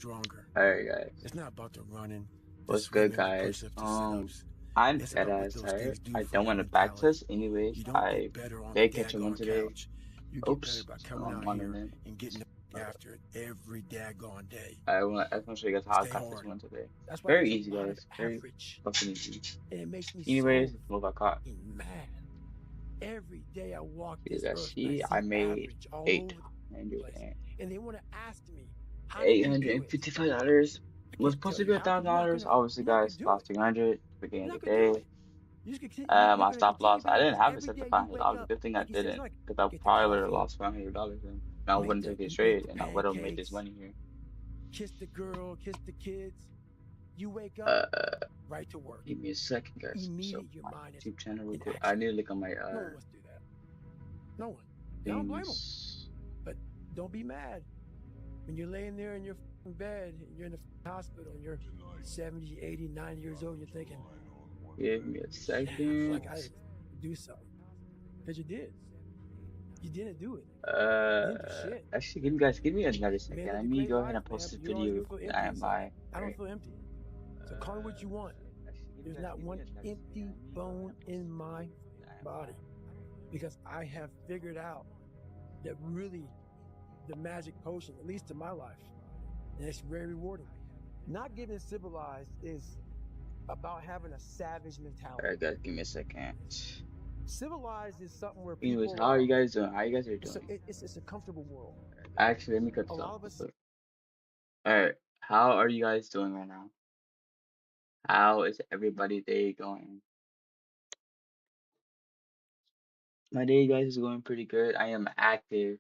stronger. Alright, guys. It's not about the running, the What's good, swimming, the guys? push-ups, the sit-ups. I'm It's dead about what ass those tired. things do I for don't your want to mentality. backtest anyways. You don't get I better on the did catch a one daggone today. couch. You get better Oops, by so coming I'm out one of here them. and getting after it every daggone day. I want to show you guys how I Stay caught this hard. one today. That's why Very there's a easy, lot of guys. Very average. fucking easy. And it makes me Anyways, so move I caught. mad. Every day I walk You this guys earth and I see, I see made average all eight over the hundred place. and And they want to ask me, how do eight you hundred do and it? $855. I Was can't supposed tell to you be how because $1,000. Obviously, you're not gonna guys, do it. lost 300 at the You're beginning not of the gonna do day. it. You're My gonna stop continue loss, I being didn't because have it every set to day you wake $500. up, Good thing I like you said, it's didn't, not like because I get the probably would have coffee, lost $500 and I make wouldn't the take it eat straight, the and I would have made this pancakes, money here. kiss the girl, kiss the kids. You wake up, Uh, right to work. Give me a second, guys. So Immediate, your my mind is YouTube channel real in quick. I action. need to look on my No one wants to do that. No one. And I don't blame them. things. But don't be mad when you're laying there in your bed and you're in the hospital and you're 70, 80, 90 years old and you're thinking, Give me a man, I feel second. like I didn't do something. Because you did. You didn't do it. You didn't do shit. Actually, give me another You may second. have Let lived a me great go ahead life, and man, post this but you're always video. gonna feel I empty am inside. by. I don't Right. feel empty. So call it what you want. There's not one empty bone in my body because I have figured out that really the magic potion, at least to my life, and it's very rewarding. Not getting civilized is about having a savage mentality. Alright, guys, give me a second. Civilized is something where Anyways, people how are you guys doing? How you guys are it's a doing? it's a comfortable world. Actually, let me cut A this off lot of real us quick. Alright, how are you guys doing right now? How is everybody day going? My day, guys, is going pretty good. I am active.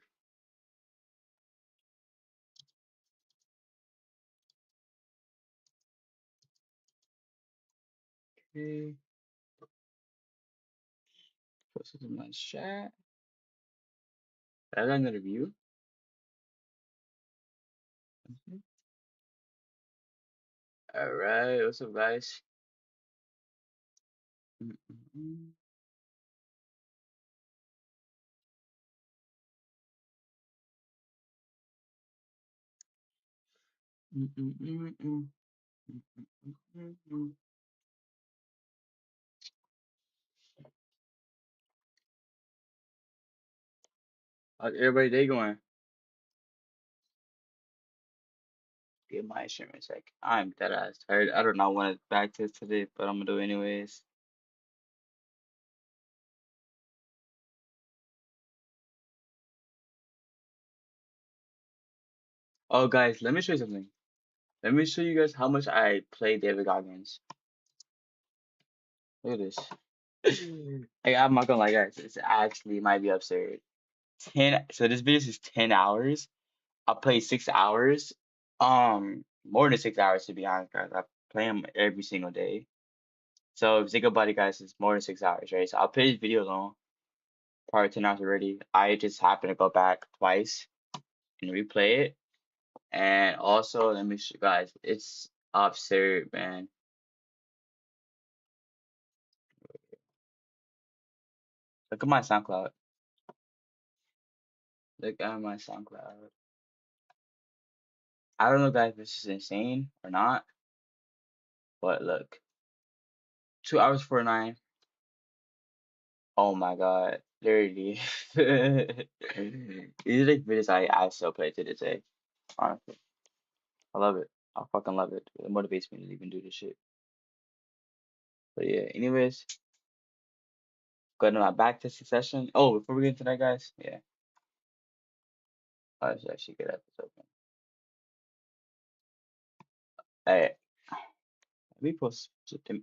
Okay, post it in my chat. I got another view. Alright, what's up, guys? Mm, mm, mm. Mm, mm, mm, mm. Mm, mm, mm, mm. How's everybody day going? Get my instrument check. I'm dead ass tired. I do not want to back this today, but I'm gonna do it anyways. Oh, guys, let me show you something. Let me show you guys how much I play David Goggins. Look at this. Hey, I'm not gonna lie, guys. It's actually might be absurd. So this video is 10 hours. I play 6 hours. More than 6 hours to be honest, guys. I play him every single day. So if you think about it, guys, it's more than 6 hours, right? So I'll play this video long, probably 10 hours already. I just happen to go back twice and replay it. And also, let me show you guys, it's absurd, man. Look at my SoundCloud. Look at my SoundCloud. I don't know, guys, if this is insane or not, but look, 2 hours 49. Oh my God, literally. These are like videos I still play to this day. Honestly, I love it. I fucking love it. It motivates me to even do this shit. But yeah, anyways, go to my back testing session. Oh, before we get into that, guys, yeah, I should actually get that open. Hey, let me post something.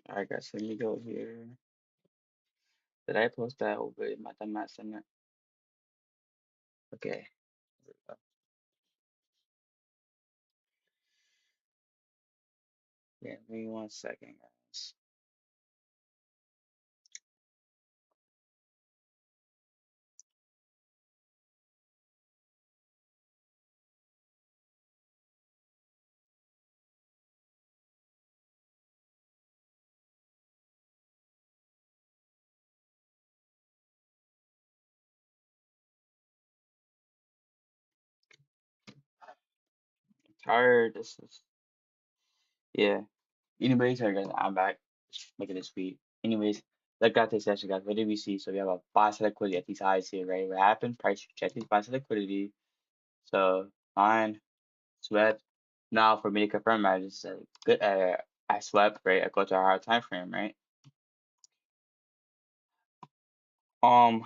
Alright, guys, let me go here. Did I post that over in my dumbass center? Okay. Yeah, give me 1 second, guys. tired. This is yeah. Anyways, sorry guys, I'm back. Just making this tweet. Anyways, look at this session, guys. What did we see? So we have a buy side liquidity at these highs here, right? What happened? Price rejected buy side liquidity. So fine, swept. Now for me to confirm, I just said good. I swept, right? I go to a higher time frame, right? Um,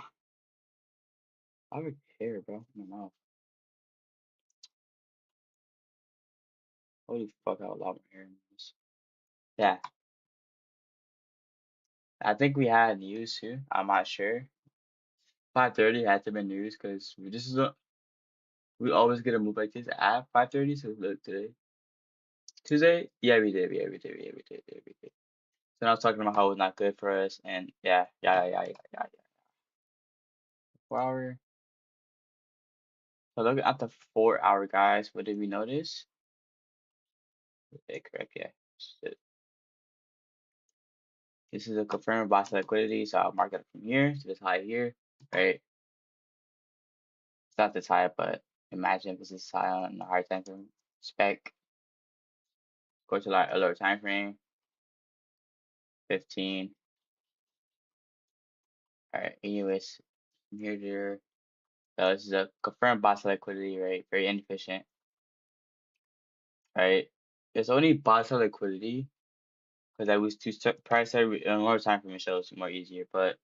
I would care, bro. My mouth. Holy fuck, I have a lot more hair in this. Yeah, I think we had news too. I'm not sure. 5:30 had to have been news because we always get a move like this at 5:30. So look today, Tuesday. Yeah, we did. Yeah, we did. Yeah, we did. Yeah, we did. So now I was talking about how it was not good for us, and yeah. 4 hour. So look at the 4 hour, guys. What did we notice? Okay, correct. Yeah. Shit. This is a confirmed buy side liquidity, so I'll mark it from here to this high here, right? It's not this high, but imagine if it's this high on the higher time frame. Spec, go to like a lower time frame, 15. All right. Anyways, from here to there. So this is a confirmed buy side liquidity, right? Very inefficient, right? It's only buy side liquidity because I was too price side in a lower time frame shows more easier, but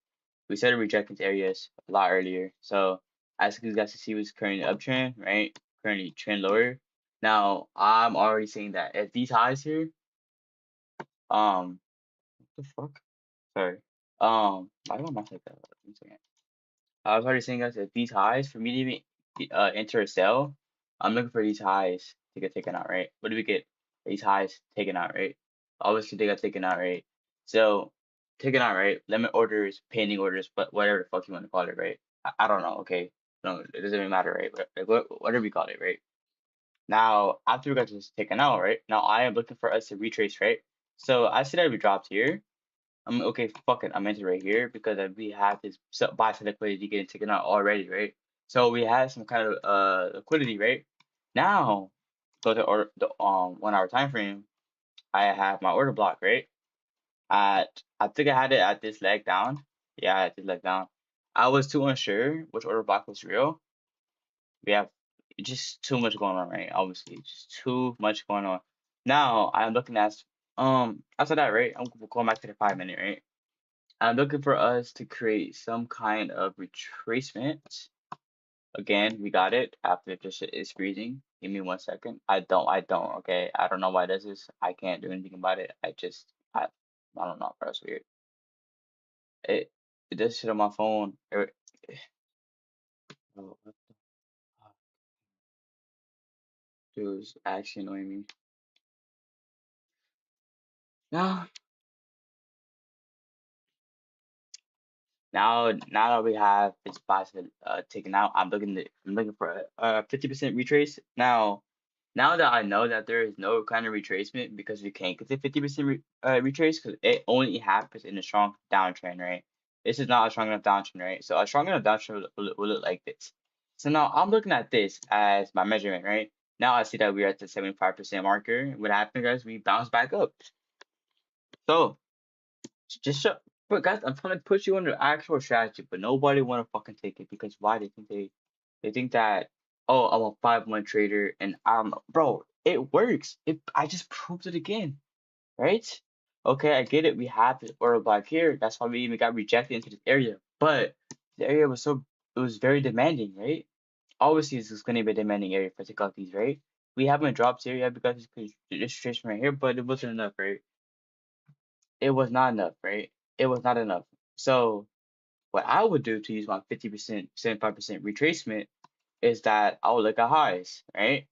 we started rejecting areas a lot earlier. So as you guys can see, was currently uptrend, right? Currently trend lower. Now I'm already saying that at these highs here, what the fuck? Sorry. Why do I not like that? One second. I was already saying guys at these highs for me to even enter a sell, I'm looking for these highs to get taken out, right? What do we get? These highs taken out, right? Obviously they got taken out, right? So taken out, right? Limit orders, pending orders, but whatever the fuck you want to call it, right? I don't know, okay? No, it doesn't even matter, right? Whatever we call it, right? Now after we got this taken out, right? Now I am looking for us to retrace, right? So I see that we dropped here. I'm okay, fuck it. I'm into right here because we have this buy side liquidity getting taken out already, right? So we had some kind of liquidity, right? Now go to order the 1 hour time frame. I have my order block, right? At I think I had it at this leg down. Yeah, at this leg down. I was too unsure which order block was real. We have just too much going on, right? Obviously, just too much going on. Now I'm looking at after that, right? I'm going back to the 5 minute, right? I'm looking for us to create some kind of retracement. Again, we got it after this shit is freezing. Give me 1 second. I don't, okay? I don't know why this is. I can't do anything about it. I don't know, bro. It's weird. It does shit on my phone. Oh, what the fuck? Dude, it's actually annoying me. Now, now that we have this box taken out, I'm looking for a 50% retrace. Now that I know that there is no kind of retracement because we can't get the 50% retrace because it only happens in a strong downtrend, right? This is not a strong enough downtrend, right? So a strong enough downtrend will look like this. So now I'm looking at this as my measurement, right? Now I see that we're at the 75% marker. What happened, guys? We bounce back up. So just show, but guys, I'm trying to put you under actual strategy, but nobody want to fucking take it because why? They think that oh, I'm a 5-month trader and I'm bro. It works. I just proved it again, right? Okay, I get it. We have this order block here. That's why we even got rejected into this area. But the area was it was very demanding, right? Obviously, this is going to be a demanding area for take out these, right? We haven't dropped here yet because it's registration right here, but it wasn't enough, right? It was not enough, right? It was not enough. So what I would do to use my 50%, 75% retracement is that I would look at highs, right?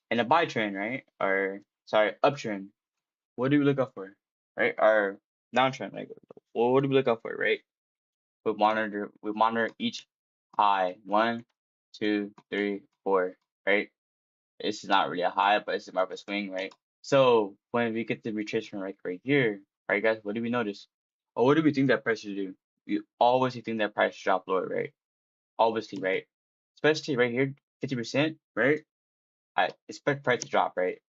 And a buy trend, right? Or sorry, uptrend. What do we look out for? Right? Or downtrend, like what do we look out for, right? We monitor each high. 1, 2, 3, 4, right? This is not really a high, but it's more of a swing, right? So when we get the retracement right here, right guys, what do we notice? Or what do we think that price should do? We always think that price should drop lower, right? Obviously, right? Especially right here, 50%, right? I expect price to drop, right?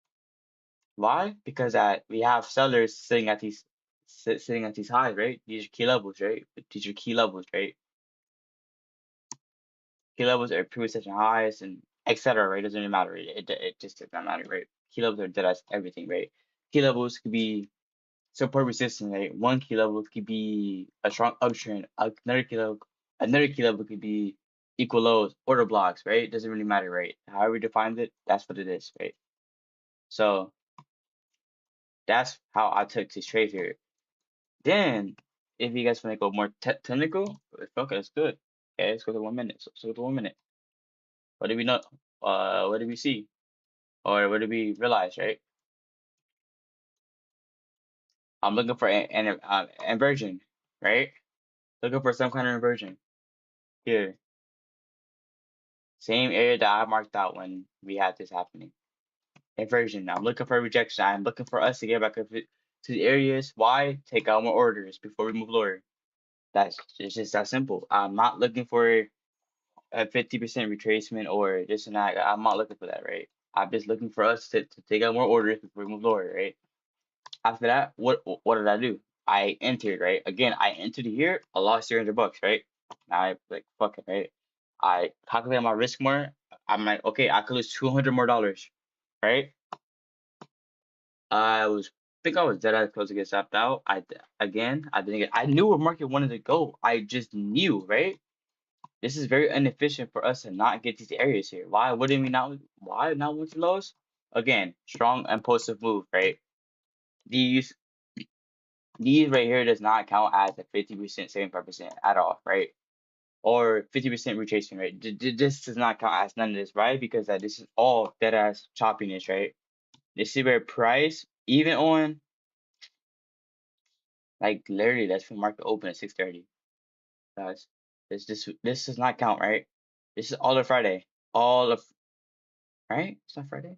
Why? Because we have sellers sitting at these sitting at these highs, right? These are key levels, right? These are key levels, right? Key levels are previous session highs and etc. Right? Doesn't even matter. It just does not matter, right? Key levels are dead as everything, right? Key levels could be support resistance, right? One key level could be a strong uptrend. Another key level could be equal lows, order blocks, right? Doesn't really matter, right? However we define it, that's what it is, right? So that's how I took this trade here. Then, if you guys want to go more technical, okay, that's good. Okay, let's go to 1 minute. So, let's go to 1 minute. What did we know? What did we see? Or what did we realize, right? I'm looking for an inversion, right? Looking for some kind of inversion here. Same area that I marked out when we had this happening. Inversion. I'm looking for rejection. I'm looking for us to get back up to the areas. Why? Take out more orders before we move lower. That's it's just that simple. I'm not looking for a 50% retracement or this and that. I'm not looking for that, right? I'm just looking for us to take out more orders before we move lower, right? After that, what did I do? I entered, right? Again, I entered here. I lost $300, right? Now I like fuck it, right? I calculated my risk more. I'm like, okay, I could lose $200 more, right? I was think I was dead as close to get stopped out. Again, I didn't get. I knew where market wanted to go. I just knew, right? This is very inefficient for us to not get these areas here. Why wouldn't we not? Why not want to lows? Again, strong impulsive move, right? These these right here does not count as a 50%, 75% at all, right? Or 50% retracement, right? This does not count as none of this, right? Because this is all dead ass choppiness, right? This is where price, even on like literally that's when market open at 6:30, guys. This does not count, right? This is all of Friday, all of right. It's not Friday.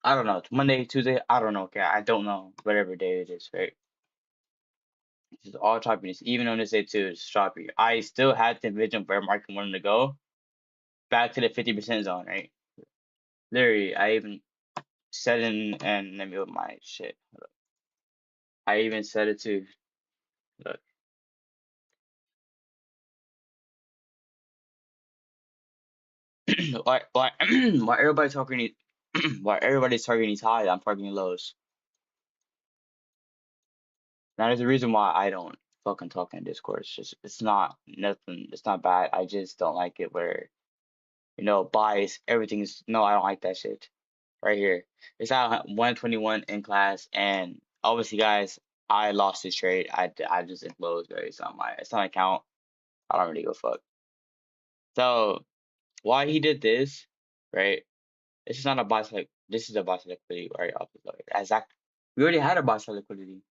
I don't know. It's Monday, Tuesday. I don't know. Okay, I don't know. Whatever day it is, right? This is all choppiness. Even on this day too, it's choppy. I still had the vision where market wanted to go back to the 50% zone, right? Literally, I even said in and let me open my shit. I even said it too. Look, why why everybody talking why everybody's targeting these highs, I'm targeting lows. That is the reason why I don't fucking talk in Discord. It's not nothing. It's not bad. I just don't like it where bias. Everything's no. I don't like that shit. Right here, it's at 121 in class, and obviously, guys, I lost this trade. I just enclosed, right? It's not my account. I don't really go fuck. So why he did this, right? This is not a buy select. This is a buy select liquidity, right? Off the top. Exactly. We already had a buy select liquidity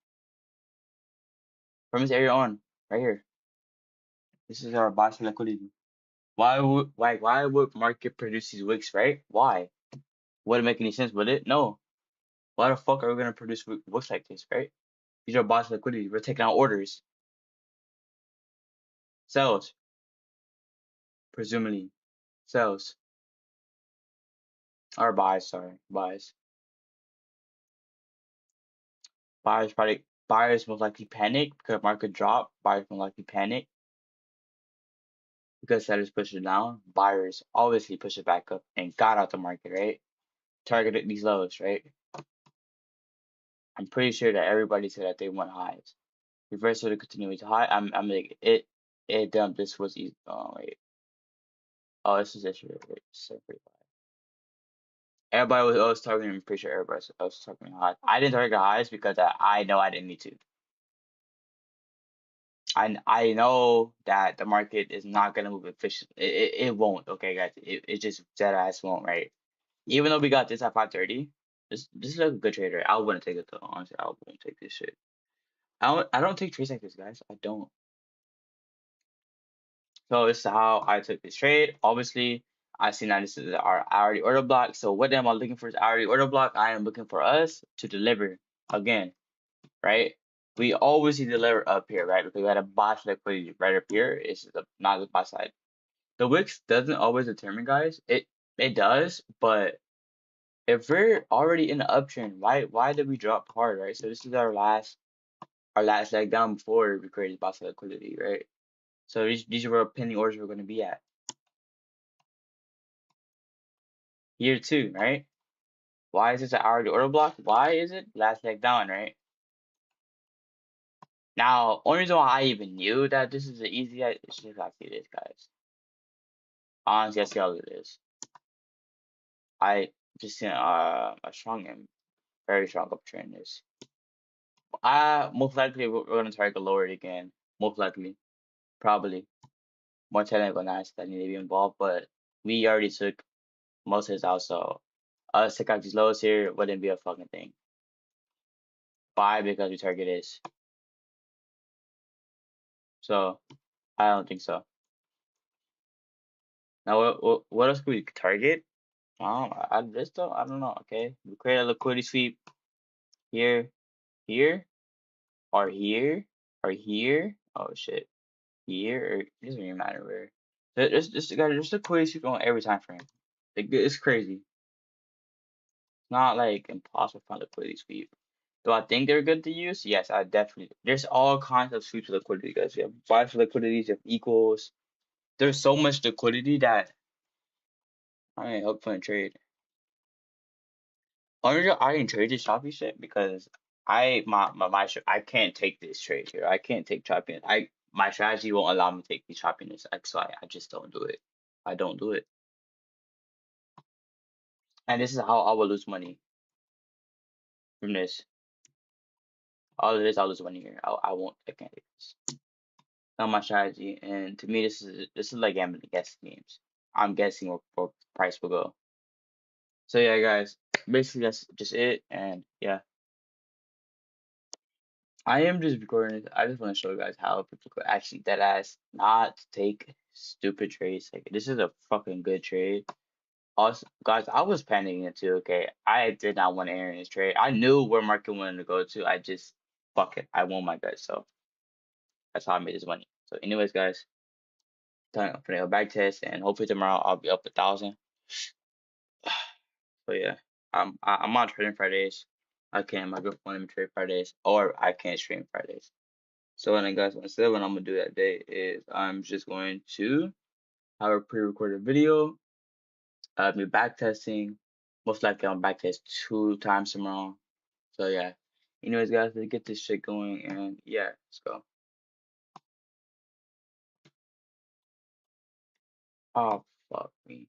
from this area on, right here. This is our buy select liquidity. Why would market produce these wicks, right? Why? Wouldn't make any sense, would it? No. Why the fuck are we gonna produce wicks like this, right? These are bots liquidity. We're taking out orders. Sells, presumably. Sells. Or buys, sorry. Buys. Buyers most likely panic because market drop. Buyers most likely panic because sellers push it down. Buyers obviously push it back up and got out the market, right? Targeted these lows, right? I'm pretty sure that everybody said that they want highs. Reverse to continue to high. I'm like it dumped. This was easy. Oh wait. Oh, this is issue. Wait, separate. Everybody was always targeting. I'm pretty sure everybody else was targeting highs. I didn't target highs because I know I didn't need to. I know that the market is not gonna move efficient. It won't. Okay, guys. It just dead ass won't. Right. Even though we got this at 5:30, this is like a good trader. I wouldn't take it though. Honestly, I wouldn't take this shit. I don't take trades like this, guys. I don't. So this is how I took this trade. Obviously, I see now this is our hourly order block. So what am I looking for? Is hourly order block. I am looking for us to deliver again, right? We always deliver up here, right? Because we had a buy liquidity right up here. It's not the buy side. The wicks doesn't always determine, guys. It does, but if we're already in the uptrend, why did we drop hard, right? So this is our last leg down before we created box liquidity, right? So these are where pending orders we're going to be at. Here too, right? Why is this an hourly order block? Why is it last leg down, right? Now, only reason why I even knew that this is an easy, it's just exactly this, guys. Honestly, I see how it is. I just seen a strong and very strong uptrend in this. Most likely we're gonna try to lower it again. Most likely, probably more technical analysis that need to be involved, but we already took most of this out, so us take out these lows here wouldn't be a fucking thing. Why? Because we target is. So I don't think so. Now what else could we target? I just don't. I don't know. Okay, we create a liquidity sweep here, here, or here, or here. Oh shit, here. Or, it doesn't even matter where. There's liquidity sweep on every time frame. It's crazy. It's not like impossible to find liquidity sweep. Do I think they're good to use? Yes, I definitely. There's all kinds of sweeps of liquidity, guys. You have buys for liquidities, you have equals. There's so much liquidity that I ain't help fun trade. Honestly, I didn't trade this choppy shit because I can't take this trade here. I can't take choppiness. My strategy won't allow me to take these choppiness. So I just don't do it. I don't do it. And this is how I will lose money from this. All of this, I'll lose money here. I won't. I can't take this. Not my strategy. And to me, this is like gambling guessing games. I'm guessing where price will go. So yeah, guys. Basically, that's just it. And yeah. I am just recording this. I just want to show you guys how people could actually dead ass not take stupid trades. Like this is a fucking good trade. Also, guys, I was panicking it too. Okay, I did not want to enter in this trade. I knew where market wanted to go to. I just fuck it. I won my guys. So that's how I made this money. So, anyways, guys, I'm gonna go back test, and hopefully tomorrow I'll be up 1,000. So yeah, I'm on trading Fridays. I can't. My girlfriend wanted me to trade Fridays, or I can't stream Fridays. So then, guys, instead, what I'm gonna do that day is I'm just going to have a pre-recorded video. Me back testing. Most likely, I'll back test 2 times tomorrow. So yeah. Anyways, guys, let's get this shit going, and yeah, let's go. Oh fuck me.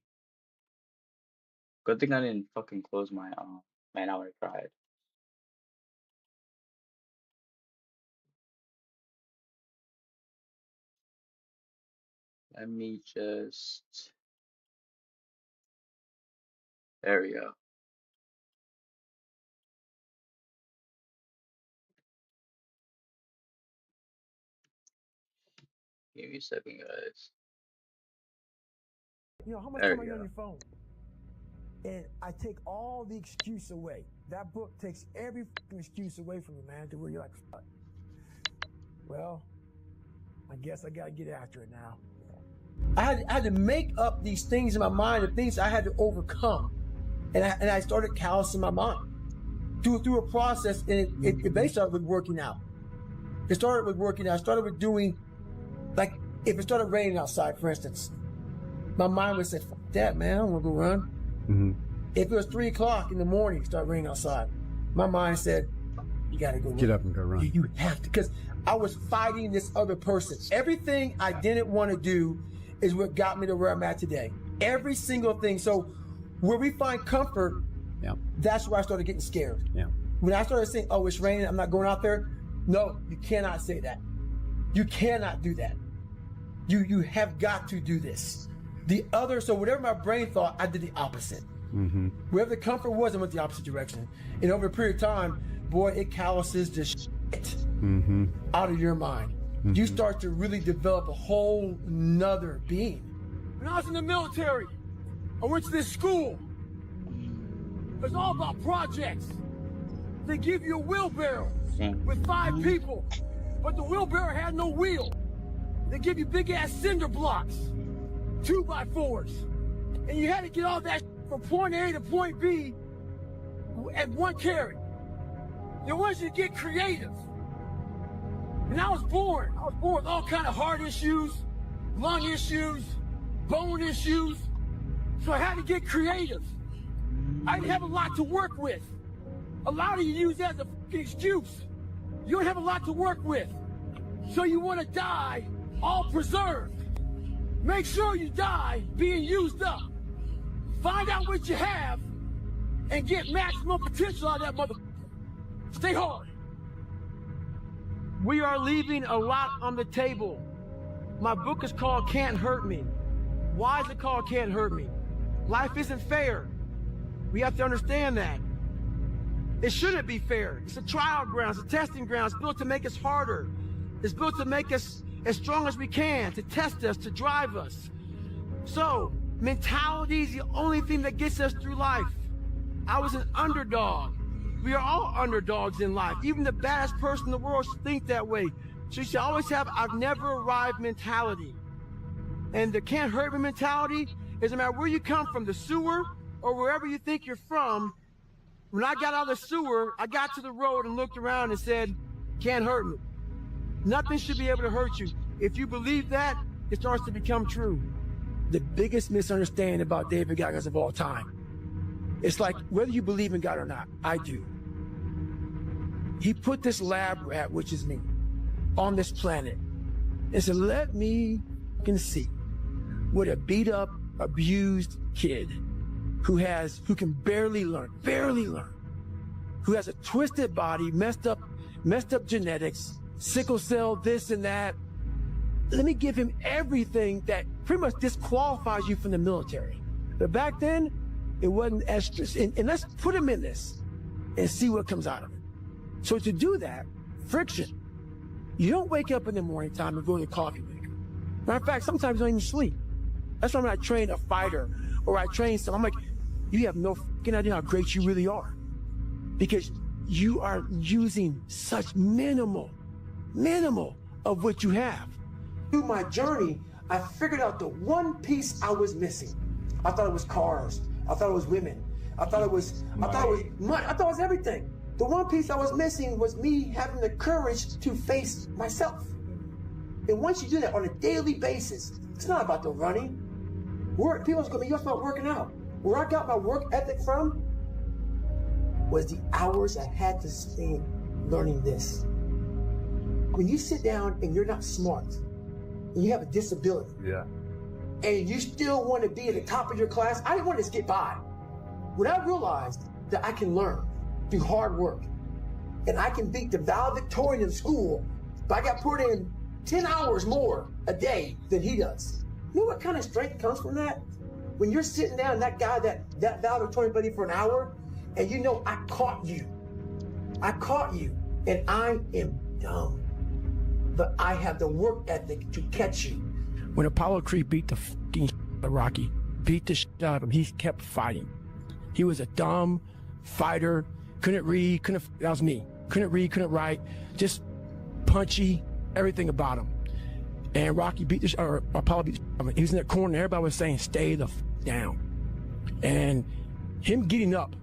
Good thing I didn't fucking close my man. I would have cried. Let me just. There we go. Give me a second, guys. You know, how much time are you on your phone? And I take all the excuse away. That book takes every excuse away from you, man, to where you're like, fuck. Well, I guess I gotta get after it now. I had to make up these things in my mind, the things I had to overcome. And I started callousing my mind through a process, and it basically started with working out. It started with working out. I started with doing, like, if it started raining outside, for instance, my mind would say, fuck that, man, I don't want to go run. Mm-hmm. If it was 3 o'clock in the morning, it started raining outside, my mind said, you got to go run. Get up and go run. You have to, because I was fighting this other person. Everything I didn't want to do is what got me to where I'm at today. Every single thing. So where we find comfort, yeah, that's where I started getting scared. Yeah. When I started saying, oh, it's raining, I'm not going out there. No, you cannot say that. You cannot do that. You have got to do this. So whatever my brain thought, I did the opposite. Mm-hmm. Wherever the comfort was, I went the opposite direction. And over a period of time, boy, it calluses the shit out of your mind. Mm-hmm. You start to really develop a whole nother being. When I was in the military, I went to this school. It's all about projects. They give you a wheelbarrow with 5 people, but the wheelbarrow had no wheel. They give you big ass cinder blocks, 2x4s, and you had to get all that from point A to point B at one carry. They want you to get creative. And I was born with all kind of heart issues, lung issues, bone issues. So I had to get creative. I didn't have a lot to work with. A lot of you use that as an excuse. You don't have a lot to work with. So you want to die all preserved. Make sure you die being used up. Find out what you have and get maximum potential out of that motherfucker. Stay hard. We are leaving a lot on the table. My book is called Can't Hurt Me. Why is it called Can't Hurt Me? Life isn't fair. We have to understand that. It shouldn't be fair. It's a trial ground, it's a testing ground. It's built to make us harder. It's built to make us as strong as we can, to test us, to drive us. So, mentality is the only thing that gets us through life. I was an underdog. We are all underdogs in life. Even the baddest person in the world should think that way. So you should always have I've never arrived mentality. And the can't hurt me mentality is no matter where you come from, the sewer or wherever you think you're from. When I got out of the sewer, I got to the road and looked around and said, can't hurt me. Nothing should be able to hurt you. If you believe that, it starts to become true. The biggest misunderstanding about David Goggins of all time. It's like, whether you believe in God or not, I do. He put this lab rat, which is me, on this planet and said, let me see what a beat up, abused kid who can barely learn, who has a twisted body, messed up genetics, sickle cell, this and that. Let me give him everything that pretty much disqualifies you from the military. But back then, it wasn't as strict. And let's put him in this and see what comes out of it. So to do that, friction. You don't wake up in the morning time and go to the coffee maker. Matter of fact, sometimes you don't even sleep. That's why when I train a fighter or I train someone, I'm like, you have no fucking idea how great you really are. Because you are using such minimal of what you have. Through my journey, I figured out the one piece I was missing. I thought it was cars. I thought it was women. I thought it was money. I thought it was everything. The one piece I was missing was me having the courage to face myself. And once you do that on a daily basis, it's not about the running. People's gonna be about working out. Where I got my work ethic from was the hours I had to spend learning this. When you sit down and you're not smart, and you have a disability, and you still want to be at the top of your class, I didn't want to just get by. When I realized that I can learn through hard work, and I can beat the valedictorian in school, but I got put in 10 hours more a day than he does. You know what kind of strength comes from that? When you're sitting down, that guy, that valedictorian buddy for an hour, and you know, I caught you, and I am dumb, but I have the work ethic to catch you. When Apollo Creed beat the fucking Rocky, beat the shit out of him, he kept fighting. He was a dumb fighter, couldn't read, that was me. Couldn't read, couldn't write, just punchy, everything about him. And Rocky beat Apollo beat the shit. He was in that corner, everybody was saying, stay the down. And him getting up,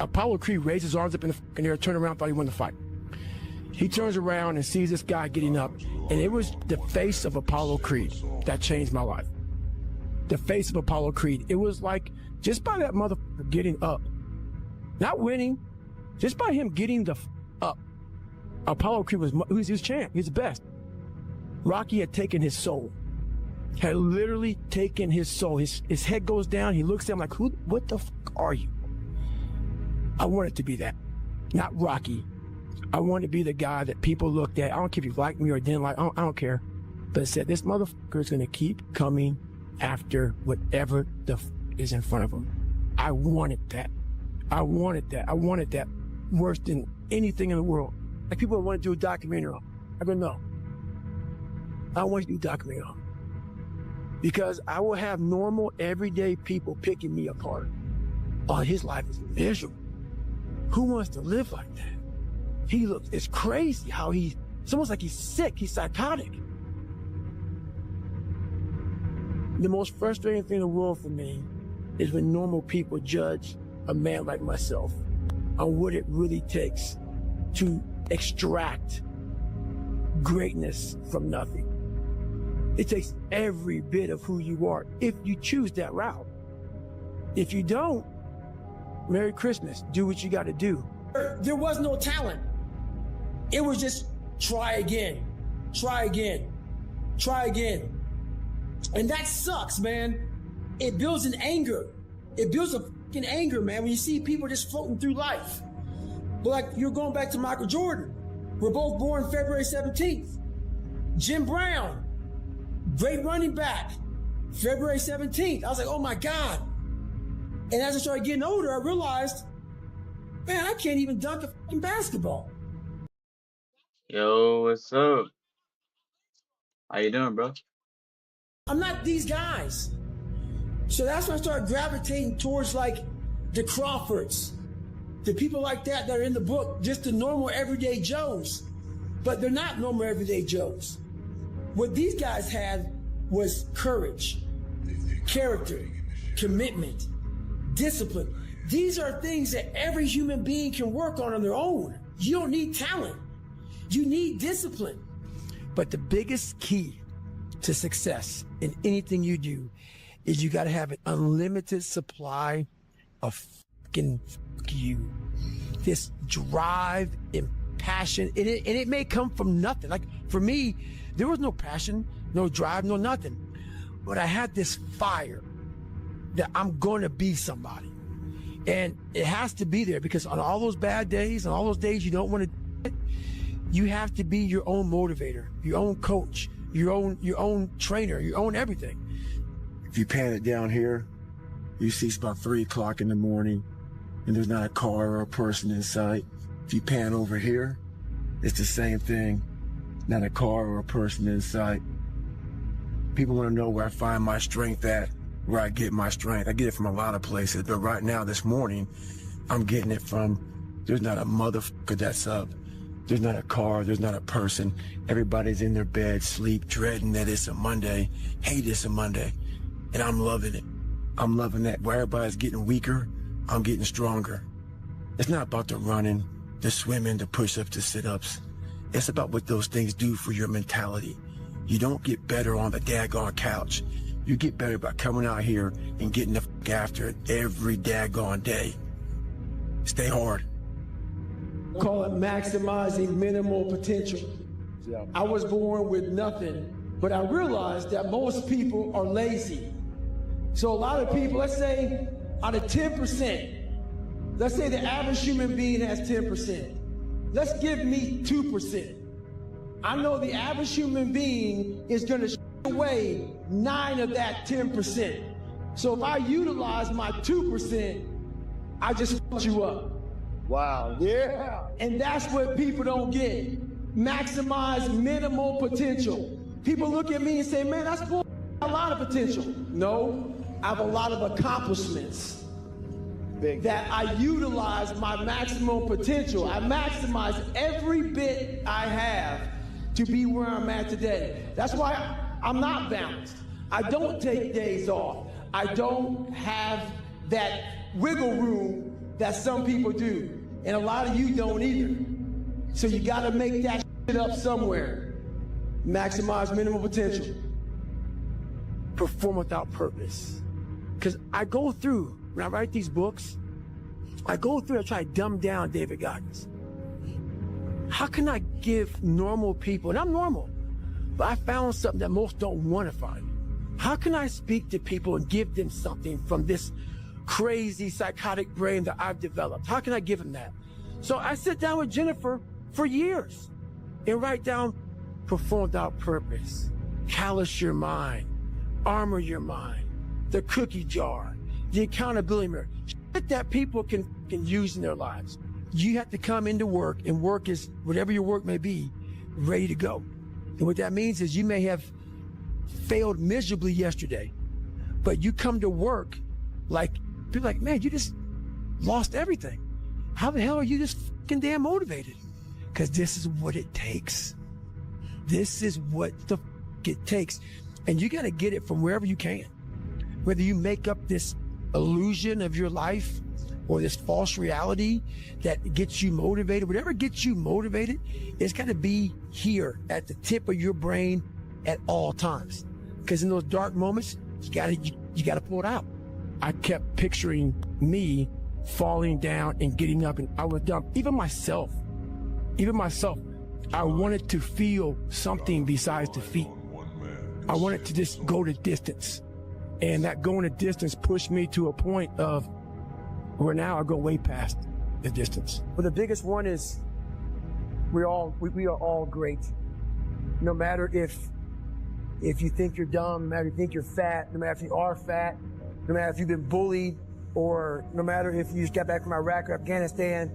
Apollo Creed raised his arms up in the air, turned around, thought he won the fight. He turns around and sees this guy getting up, and it was the face of Apollo Creed that changed my life. The face of Apollo Creed. It was like, just by that motherfucker getting up, not winning, just by him getting up, Apollo Creed was his champ. He was the best. Rocky had taken his soul, had literally taken his soul. His head goes down. He looks at him like, what the fuck are you? I wanted to be that, not Rocky. I wanted to be the guy that people looked at. I don't care if you liked me or didn't like, I don't care. But said, this motherfucker is going to keep coming after whatever the is in front of him. I wanted that. I wanted that worse than anything in the world. Like people want to do a documentary on. I go, no. I want you to do a documentary on. Because I will have normal, everyday people picking me apart. Oh, his life is miserable. Who wants to live like that? It's crazy how it's almost like he's sick, he's psychotic. The most frustrating thing in the world for me is when normal people judge a man like myself on what it really takes to extract greatness from nothing. It takes every bit of who you are if you choose that route. If you don't, Merry Christmas, do what you got to do. There was no talent. It was just try again, try again, try again. And that sucks, man. It builds an anger. It builds a fucking anger, man, when you see people just floating through life. But like, you're going back to Michael Jordan. We're both born February 17th. Jim Brown, great running back, February 17th. I was like, oh my God. And as I started getting older, I realized, man, I can't even dunk a fucking basketball. Yo, what's up? How you doing, bro? I'm not these guys. So that's when I started gravitating towards like the Crawfords, the people like that are in the book, just the normal everyday Joes. But they're not normal everyday Joes. What these guys had was courage, character, commitment, discipline. These are things that every human being can work on their own. You don't need talent. You need discipline. But the biggest key to success in anything you do is you got to have an unlimited supply of fucking you. This drive and passion, and it may come from nothing. Like for me, there was no passion, no drive, no nothing. But I had this fire that I'm going to be somebody. And it has to be there because on all those bad days, on all those days you don't want to do it, you have to be your own motivator, your own coach, your own trainer, your own everything. If you pan it down here, you see it's about 3 o'clock in the morning and there's not a car or a person in sight. If you pan over here, it's the same thing, not a car or a person in sight. People want to know where I find my strength at, where I get my strength. I get it from a lot of places, but right now, this morning, I'm getting it from, there's not a motherfucker that's up. There's not a car, there's not a person. Everybody's in their bed, sleep, dreading that it's a Monday, hate it's a Monday. And I'm loving it. I'm loving that. Where everybody's getting weaker, I'm getting stronger. It's not about the running, the swimming, the push-ups, the sit-ups. It's about what those things do for your mentality. You don't get better on the daggone couch. You get better by coming out here and getting the fuck after it every daggone day. Stay hard. Call it maximizing minimal potential. Yeah. I was born with nothing, but I realized that most people are lazy. So a lot of people, let's say out of 10%, let's say the average human being has 10%. Let's give me 2%. I know the average human being is gonna away 9 of that 10%. So if I utilize my 2%, I just fucked you up. Wow, yeah. And that's what people don't get. Maximize minimal potential. People look at me and say, man, that's bull. A lot of potential. No, I have a lot of accomplishments that I utilize my maximum potential. I maximize every bit I have to be where I'm at today. That's why I'm not balanced. I don't take days off. I don't have that wiggle room that some people do. And a lot of you don't either. So you gotta make that shit up somewhere. Maximize minimum potential. Perform without purpose. Because I go through, when I write these books, I try to dumb down David Goggins. How can I give normal people, and I'm normal, but I found something that most don't want to find. How can I speak to people and give them something from this crazy psychotic brain that I've developed? How can I give them that? So I sit down with Jennifer for years and write down perform without purpose, callous your mind, armor your mind, the cookie jar, the accountability mirror, shit that people can use in their lives. You have to come into work, and work is, whatever your work may be, ready to go. And what that means is you may have failed miserably yesterday, but you come to work like, people are like, man, you just lost everything. How the hell are you this fucking damn motivated? Because this is what it takes. This is what the fuck it takes. And you got to get it from wherever you can. Whether you make up this illusion of your life or this false reality that gets you motivated, whatever gets you motivated, it's got to be here at the tip of your brain at all times. Because in those dark moments, you got to pull it out. I kept picturing me falling down and getting up, and I was done. Even myself, I wanted to feel something besides defeat. I wanted to just go the distance. And that going the distance pushed me to a point of where now I go way past the distance. But the biggest one is we are all great. No matter if you think you're dumb, no matter if you think you're fat, no matter if you are fat, no matter if you've been bullied, or no matter if you just got back from Iraq or Afghanistan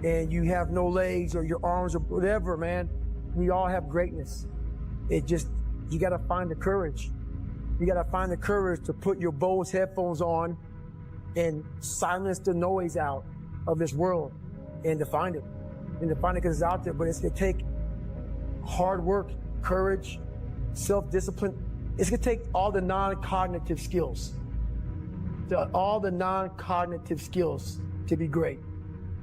and you have no legs or your arms or whatever, man, we all have greatness. You gotta find the courage. You gotta find the courage to put your Bose headphones on and silence the noise out of this world and to find it. And to find it because it's out there, but it's gonna take hard work, courage, self-discipline. It's gonna take all the non-cognitive skills. All the non-cognitive skills to be great.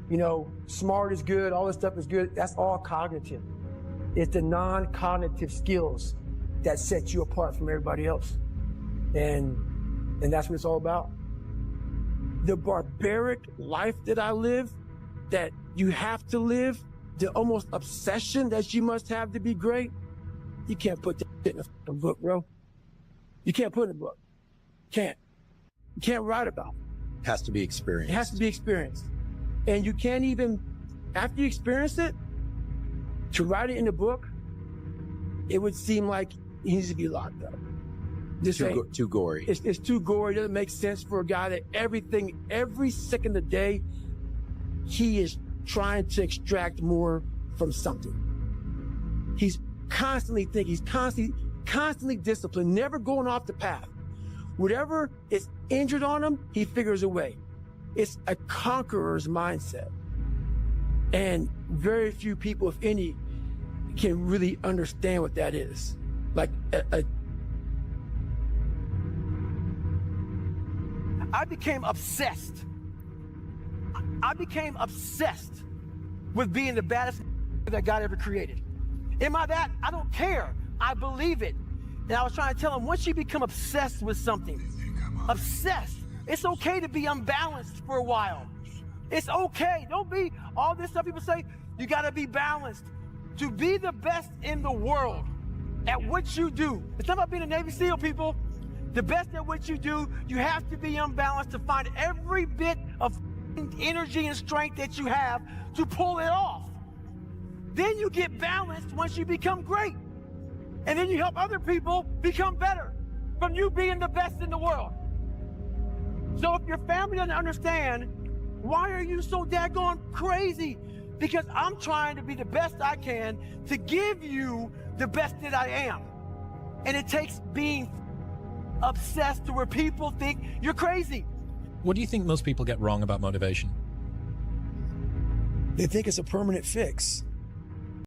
You know, smart is good, all this stuff is good, that's all cognitive. It's the non-cognitive skills that set you apart from everybody else. And that's what it's all about. The barbaric life that I live, that you have to live, the almost obsession that you must have to be great, you can't put that in a book, bro. You can't put it in a book. Can't. You can't write about it. It has to be experienced. It has to be experienced. And you can't even, after you experience it, to write it in a book, it would seem like it needs to be locked up. Too gory. It's too gory. It doesn't make sense for a guy that every second of the day, he is trying to extract more from something. He's constantly thinking, he's constantly disciplined, never going off the path. Whatever is injured on him, he figures a way. It's a conqueror's mindset. And very few people, if any, can really understand what that is. Like I became obsessed. I became obsessed with being the baddest that God ever created. Am I that? I don't care. I believe it. And I was trying to tell him, once you become obsessed with something, obsessed, it's okay to be unbalanced for a while. It's okay. Don't be all this stuff people say, you got to be balanced. To be the best in the world at what you do. It's not about being a Navy SEAL, people. The best at what you do, you have to be unbalanced to find every bit of energy and strength that you have to pull it off. Then you get balanced once you become great. And then you help other people become better from you being the best in the world. So if your family doesn't understand, why are you so daggone crazy? Because I'm trying to be the best I can to give you the best that I am. And it takes being obsessed to where people think you're crazy. What do you think most people get wrong about motivation? They think it's a permanent fix.